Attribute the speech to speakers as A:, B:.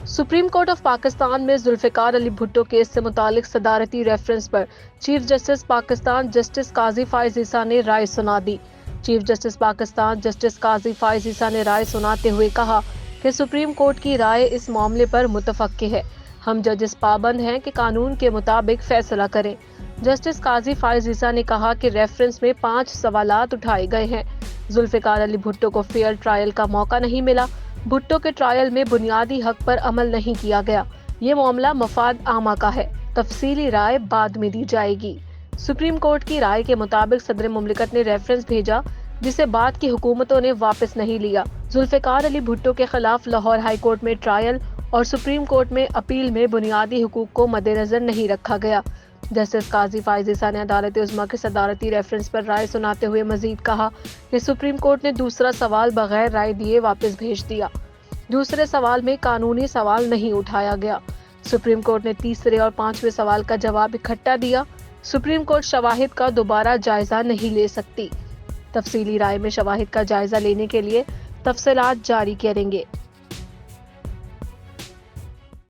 A: Supreme court of Pakistan में Zulfikar Ali Bhutto case से मुतालिक सदारती रेफरेंस पर चीफ जस्टिस पाकिस्तान जस्टिस काजी फाइज ईसा ने राय सुना दी। चीफ जस्टिस पाकिस्तान जस्टिस काजी फाइज ईसा ने राय सुनाते हुए कहा कि सुप्रीम कोर्ट की राय इस मामले पर मुतफक्के है। हम जजेस पाबंद हैं कि कानून के मुताबिक फैसला करें। जस्टिस काजी फाइज ईसा ने कहा कि रेफरेंस में 5 सवालात उठाए गए हैं। जुल्फिकार अली भुट्टो को फेयर ट्रायल का मौका नहीं मिला। भुट्टो के ट्रायल में बुनियादी हक पर अमल नहीं किया गया। ये मामला मफाद आमा का है। तफसीली राय बाद में दी जाएगी। सुप्रीम कोर्ट की राय के मुताबिक सदर मुमलिकत ने रेफरेंस भेजा, जिसे बाद की हुकूमतों ने वापस नहीं लिया। जुल्फिकार अली भुट्टो के खिलाफ लाहौर हाई कोर्ट में ट्रायल और सुप्रीम कोर्ट में अपील में बुनियादी हुकूक को मद्देनजर नहीं रखा गया। जस्टिस काजी फाइज ईसा ने अदालत उज़्मा के सदारती रेफरेंस पर राय सुनाते हुए मजीद कहा कि सुप्रीम कोर्ट ने दूसरा सवाल बगैर राय दिए वापस भेज दिया। दूसरे सवाल में कानूनी सवाल नहीं उठाया गया। सुप्रीम कोर्ट ने तीसरे और 5वें सवाल का जवाब इकट्ठा दिया। सुप्रीम कोर्ट शवाहिद का दोबारा जायजा नहीं ले सकती। तफसीली राय में शवाहिद का जायजा लेने के लिए तफसीलात जारी करेंगे।